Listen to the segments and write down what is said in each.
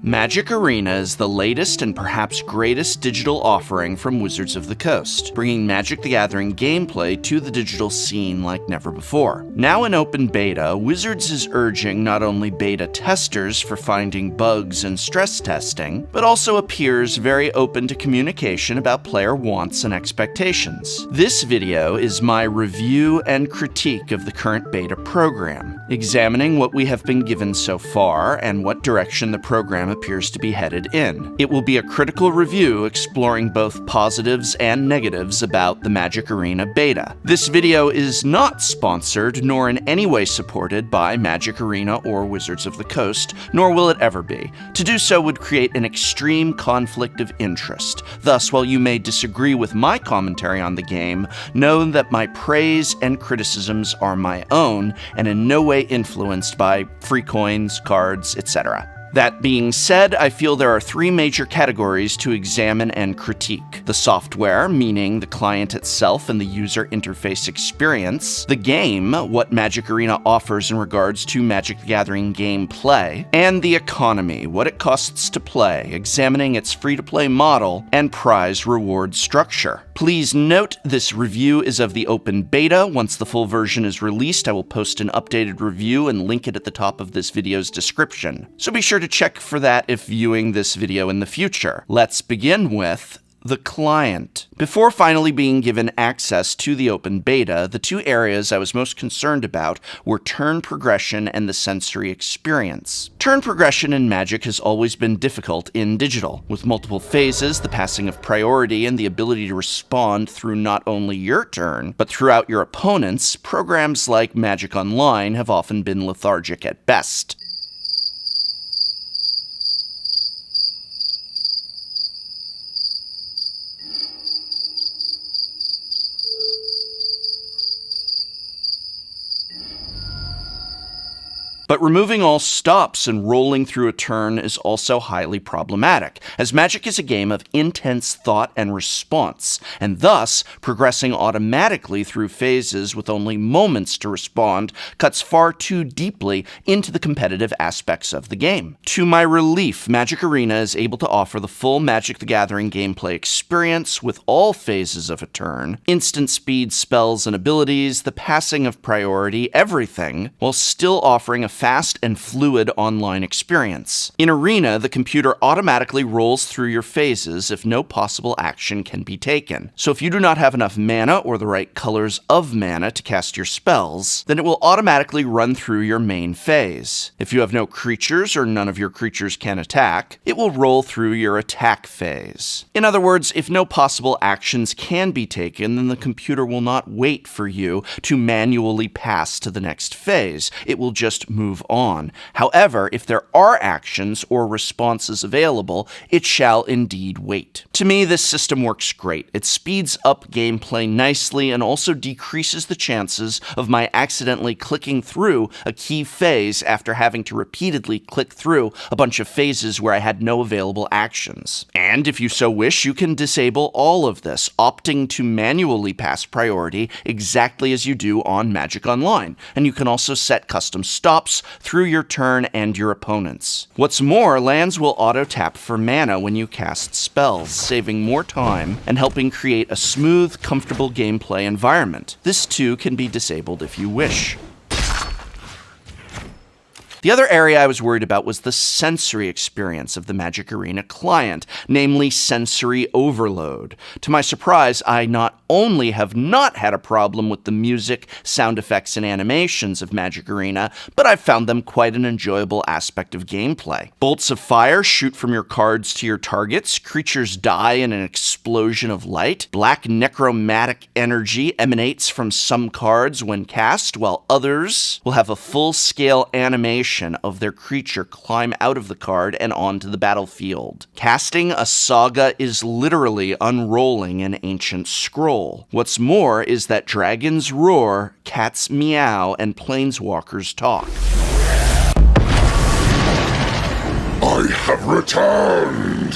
Magic Arena is the latest and perhaps greatest digital offering from Wizards of the Coast, bringing Magic the Gathering gameplay to the digital scene like never before. Now in open beta, Wizards is urging not only beta testers for finding bugs and stress testing, but also appears very open to communication about player wants and expectations. This video is my review and critique of the current beta program, examining what we have been given so far and what direction the program appears to be headed in. It will be a critical review exploring both positives and negatives about the Magic Arena beta. This video is not sponsored nor in any way supported by Magic Arena or Wizards of the Coast, nor will it ever be. To do so would create an extreme conflict of interest. Thus, while you may disagree with my commentary on the game, know that my praise and criticisms are my own and in no way influenced by free coins, cards, etc. That being said, I feel there are three major categories to examine and critique. The software, meaning the client itself and the user interface experience. The game, what Magic Arena offers in regards to Magic the Gathering gameplay. And the economy, what it costs to play, examining its free-to-play model and prize-reward structure. Please note this review is of the open beta. Once the full version is released, I will post an updated review and link it at the top of this video's description. So be sure to check for that if viewing this video in the future. Let's begin with the client. Before finally being given access to the open beta, the two areas I was most concerned about were turn progression and the sensory experience. Turn progression in Magic has always been difficult in digital. With multiple phases, the passing of priority, and the ability to respond through not only your turn, but throughout your opponent's, programs like Magic Online have often been lethargic at best. But removing all stops and rolling through a turn is also highly problematic, as Magic is a game of intense thought and response, and thus, progressing automatically through phases with only moments to respond cuts far too deeply into the competitive aspects of the game. To my relief, Magic Arena is able to offer the full Magic the Gathering gameplay experience with all phases of a turn, instant speed spells and abilities, the passing of priority, everything, while still offering a fast and fluid online experience. In Arena, the computer automatically rolls through your phases if no possible action can be taken. So if you do not have enough mana or the right colors of mana to cast your spells, then it will automatically run through your main phase. If you have no creatures or none of your creatures can attack, it will roll through your attack phase. In other words, if no possible actions can be taken, then the computer will not wait for you to manually pass to the next phase. It will just move on. However, if there are actions or responses available, it shall indeed wait. To me, this system works great. It speeds up gameplay nicely and also decreases the chances of my accidentally clicking through a key phase after having to repeatedly click through a bunch of phases where I had no available actions. And if you so wish, you can disable all of this, opting to manually pass priority exactly as you do on Magic Online. And you can also set custom stops through your turn and your opponent's. What's more, lands will auto-tap for mana when you cast spells, saving more time and helping create a smooth, comfortable gameplay environment. This too can be disabled if you wish. The other area I was worried about was the sensory experience of the Magic Arena client, namely sensory overload. To my surprise, I not only have not had a problem with the music, sound effects, and animations of Magic Arena, but I've found them quite an enjoyable aspect of gameplay. Bolts of fire shoot from your cards to your targets, creatures die in an explosion of light, black necromantic energy emanates from some cards when cast, while others will have a full-scale animation of their creature climb out of the card and onto the battlefield. Casting a saga is literally unrolling an ancient scroll. What's more is that dragons roar, cats meow, and planeswalkers talk. I have returned!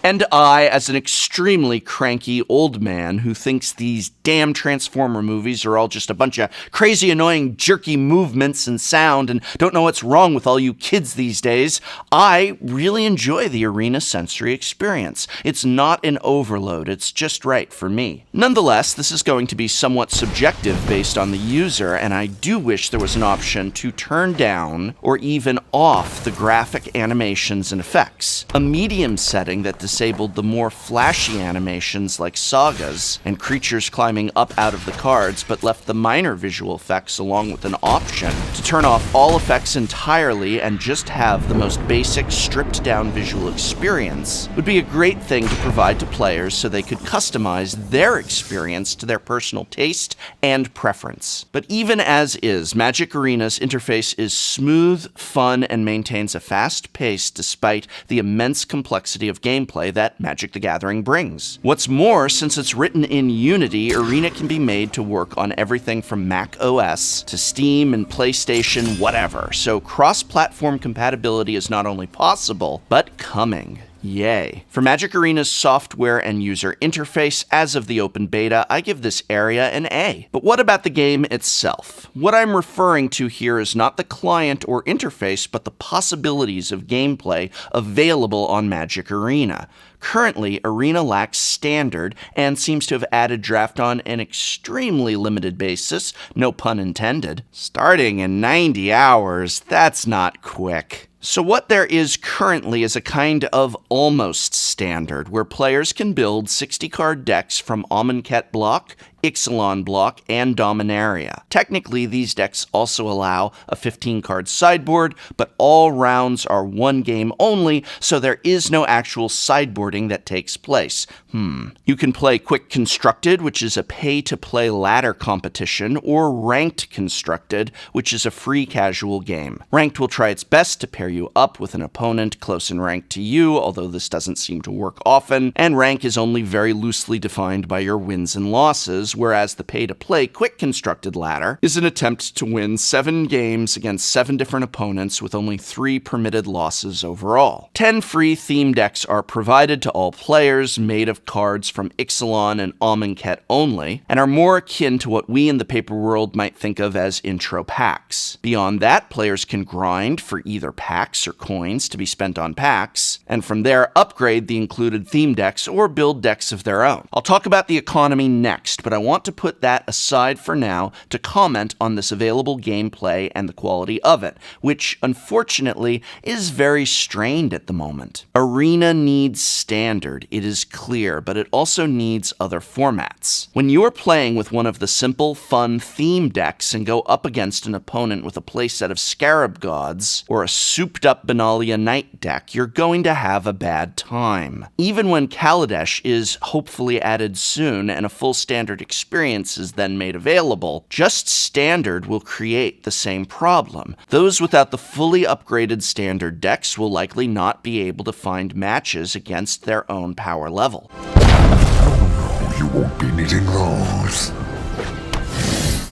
And I, as an extremely cranky old man who thinks these damn Transformer movies are all just a bunch of crazy, annoying, jerky movements and sound and don't know what's wrong with all you kids these days, I really enjoy the arena sensory experience. It's not an overload, it's just right for me. Nonetheless, this is going to be somewhat subjective based on the user, and I do wish there was an option to turn down or even off the graphic animations and effects. A medium setting that disabled the more flashy animations like sagas and creatures climbing up out of the cards, but left the minor visual effects along with an option to turn off all effects entirely and just have the most basic stripped down visual experience would be a great thing to provide to players so they could customize their experience to their personal taste and preference. But even as is, Magic Arena's interface is smooth, fun, and maintains a fast pace despite the immense complexity of gameplay that Magic the Gathering brings. What's more, since it's written in Unity, Arena can be made to work on everything from Mac OS to Steam and PlayStation, whatever. So cross-platform compatibility is not only possible, but coming. Yay. For Magic Arena's software and user interface, as of the open beta, I give this area an A. But what about the game itself? What I'm referring to here is not the client or interface, but the possibilities of gameplay available on Magic Arena. Currently, Arena lacks standard and seems to have added draft on an extremely limited basis, no pun intended. Starting in 90 hours, that's not quick. So what there is currently is a kind of almost standard, where players can build 60-card decks from Amonkhet block, Ixalan block, and Dominaria. Technically, these decks also allow a 15-card sideboard, but all rounds are one game only, so there is no actual sideboarding that takes place. You can play Quick Constructed, which is a pay-to-play ladder competition, or Ranked Constructed, which is a free casual game. Ranked will try its best to pair you up with an opponent close in rank to you, although this doesn't seem to work often, and rank is only very loosely defined by your wins and losses, whereas the pay-to-play Quick Constructed ladder is an attempt to win 7 games against 7 different opponents with only 3 permitted losses overall. 10 free theme decks are provided to all players, made of cards from Ixalan and Amonkhet only, and are more akin to what we in the paper world might think of as intro packs. Beyond that, players can grind for either packs or coins to be spent on packs, and from there upgrade the included theme decks or build decks of their own. I'll talk about the economy next, but I want to put that aside for now to comment on this available gameplay and the quality of it, which unfortunately is very strained at the moment. Arena needs standard, it is clear, but it also needs other formats. When you're playing with one of the simple, fun theme decks and go up against an opponent with a playset of Scarab Gods or a souped-up Benalia Knight deck, you're going to have a bad time. Even when Kaladesh is hopefully added soon and a full standard experience is then made available, just standard will create the same problem. Those without the fully upgraded standard decks will likely not be able to find matches against their own power level. You won't be needing those.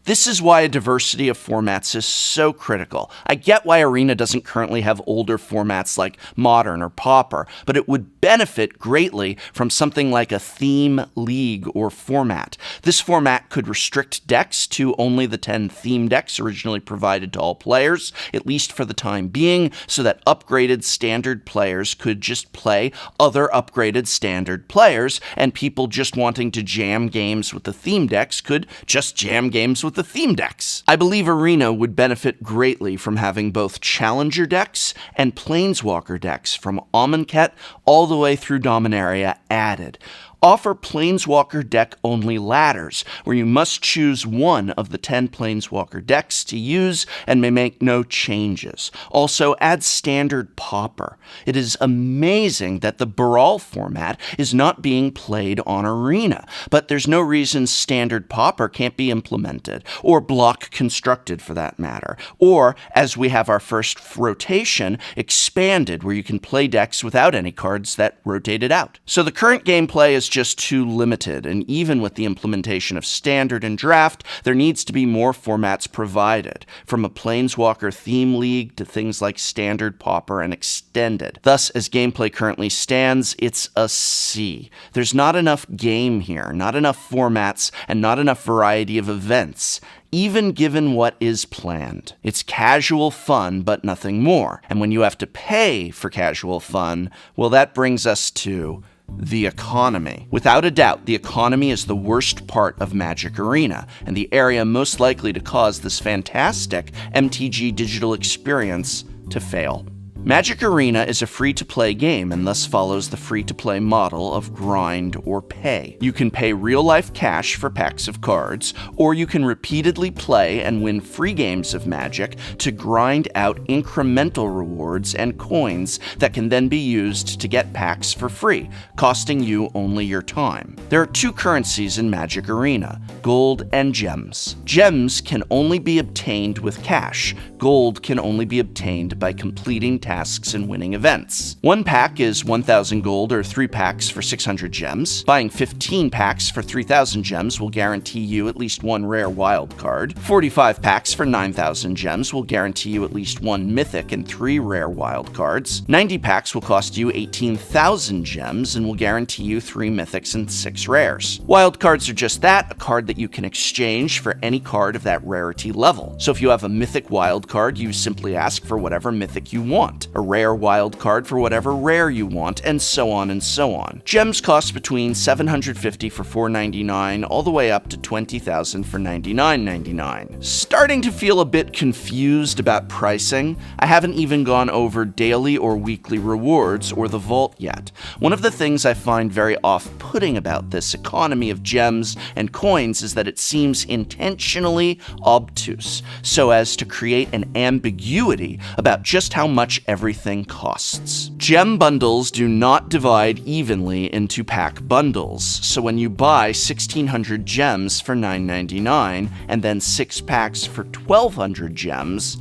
This is why a diversity of formats is so critical. I get why Arena doesn't currently have older formats like Modern or Pauper, but it would benefit greatly from something like a theme league or format. This format could restrict decks to only the 10 theme decks originally provided to all players, at least for the time being, so that upgraded standard players could just play other upgraded standard players, and people just wanting to jam games with the theme decks could just jam games with the theme decks. I believe Arena would benefit greatly from having both Challenger decks and Planeswalker decks from Amonkhet all the way through Dominaria added. Offer Planeswalker deck-only ladders, where you must choose one of the 10 Planeswalker decks to use and may make no changes. Also, add standard Pauper. It is amazing that the Baral format is not being played on Arena, but there's no reason standard Pauper can't be implemented, or block constructed for that matter, or, as we have our first rotation, expanded, where you can play decks without any cards that rotated out. So the current gameplay is is just too limited, and even with the implementation of Standard and Draft, there needs to be more formats provided, from a Planeswalker theme league to things like Standard, Pauper, and Extended. Thus, as gameplay currently stands, it's a C. There's not enough game here, not enough formats, and not enough variety of events, even given what is planned. It's casual fun, but nothing more. And when you have to pay for casual fun, well, that brings us to the economy. Without a doubt, the economy is the worst part of Magic Arena, and the area most likely to cause this fantastic MTG digital experience to fail. Magic Arena is a free-to-play game and thus follows the free-to-play model of grind or pay. You can pay real-life cash for packs of cards, or you can repeatedly play and win free games of Magic to grind out incremental rewards and coins that can then be used to get packs for free, costing you only your time. There are two currencies in Magic Arena, gold and gems. Gems can only be obtained with cash. Gold can only be obtained by completing tasks and winning events. One pack is 1,000 gold or 3 packs for 600 gems. Buying 15 packs for 3,000 gems will guarantee you at least one rare wild card. 45 packs for 9,000 gems will guarantee you at least one mythic and 3 rare wild cards. 90 packs will cost you 18,000 gems and will guarantee you 3 mythics and 6 rares. Wild cards are just that, a card that you can exchange for any card of that rarity level. So if you have a mythic wild card, you simply ask for whatever mythic you want. A rare wild card for whatever rare you want, and so on and so on. Gems cost between $750 for $4.99 all the way up to $20,000 for $99.99. Starting to feel a bit confused about pricing, I haven't even gone over daily or weekly rewards or the vault yet. One of the things I find very off-putting about this economy of gems and coins is that it seems intentionally obtuse, so as to create an ambiguity about just how much everything costs. Gem bundles do not divide evenly into pack bundles, so when you buy 1,600 gems for $9.99 and then 6 packs for 1,200 gems,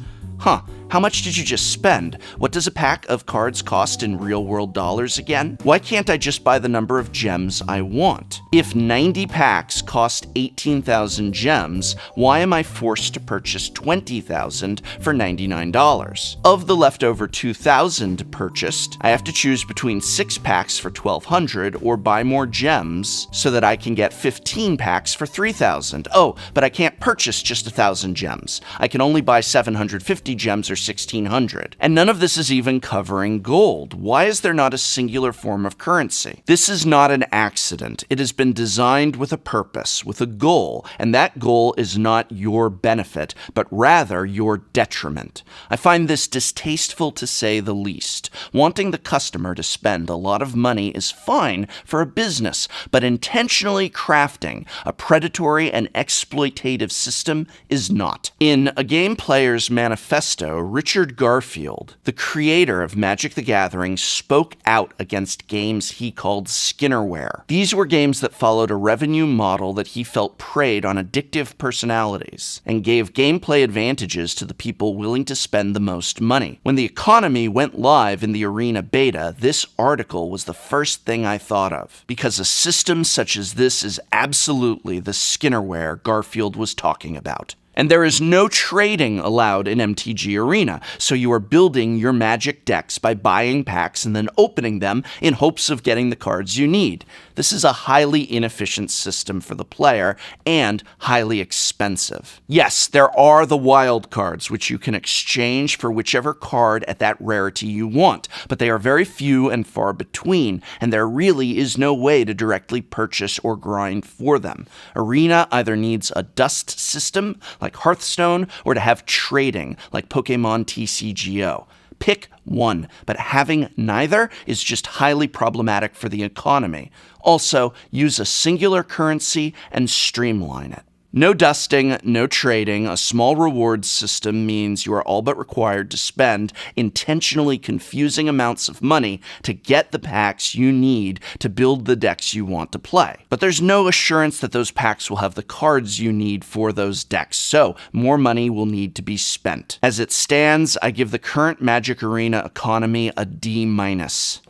how much did you just spend? What does a pack of cards cost in real-world dollars again? Why can't I just buy the number of gems I want? If 90 packs cost 18,000 gems, why am I forced to purchase 20,000 for $99? Of the leftover 2,000 purchased, I have to choose between 6 packs for 1,200 or buy more gems so that I can get 15 packs for 3,000. Oh, but I can't purchase just 1,000 gems. I can only buy 750 gems or 1,600. And none of this is even covering gold. Why is there not a singular form of currency? This is not an accident. It has been designed with a purpose, with a goal, and that goal is not your benefit, but rather your detriment. I find this distasteful to say the least. Wanting the customer to spend a lot of money is fine for a business, but intentionally crafting a predatory and exploitative system is not. In A Game Player's Manifesto, Richard Garfield, the creator of Magic the Gathering, spoke out against games he called Skinnerware. These were games that followed a revenue model that he felt preyed on addictive personalities and gave gameplay advantages to the people willing to spend the most money. When the economy went live in the Arena beta, this article was the first thing I thought of, because a system such as this is absolutely the Skinnerware Garfield was talking about. And there is no trading allowed in MTG Arena, so you are building your Magic decks by buying packs and then opening them in hopes of getting the cards you need. This is a highly inefficient system for the player and highly expensive. Yes, there are the wild cards, which you can exchange for whichever card at that rarity you want, but they are very few and far between, and there really is no way to directly purchase or grind for them. Arena either needs a dust system, like Hearthstone, or to have trading, like Pokemon TCGO. Pick one, but having neither is just highly problematic for the economy. Also, use a singular currency and streamline it. No dusting, no trading. A small rewards system means you are all but required to spend intentionally confusing amounts of money to get the packs you need to build the decks you want to play. But there's no assurance that those packs will have the cards you need for those decks, so more money will need to be spent. As it stands, I give the current Magic Arena economy a D-.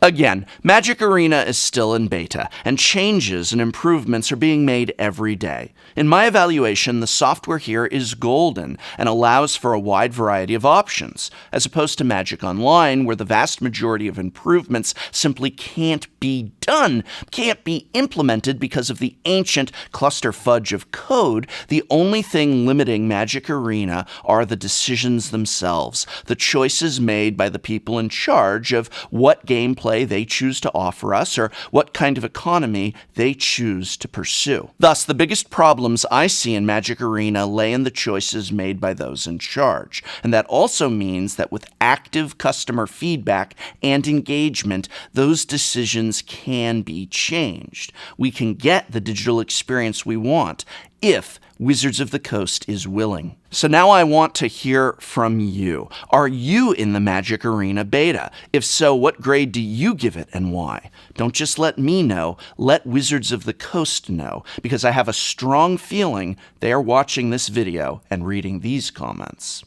Again, Magic Arena is still in beta, and changes and improvements are being made every day. In my evaluation, the software here is golden and allows for a wide variety of options, as opposed to Magic Online, where the vast majority of improvements simply can't be done, can't be implemented because of the ancient cluster fudge of code. The only thing limiting Magic Arena are the decisions themselves, the choices made by the people in charge of what gameplay they choose to offer us or what kind of economy they choose to pursue. Thus, the biggest problems I see in Magic Arena lay in the choices made by those in charge. And that also means that with active customer feedback and engagement, those decisions can be changed. We can get the digital experience we want if Wizards of the Coast is willing. So now I want to hear from you. Are you in the Magic Arena beta? If so, what grade do you give it and why? Don't just let me know, let Wizards of the Coast know, because I have a strong feeling they are watching this video and reading these comments.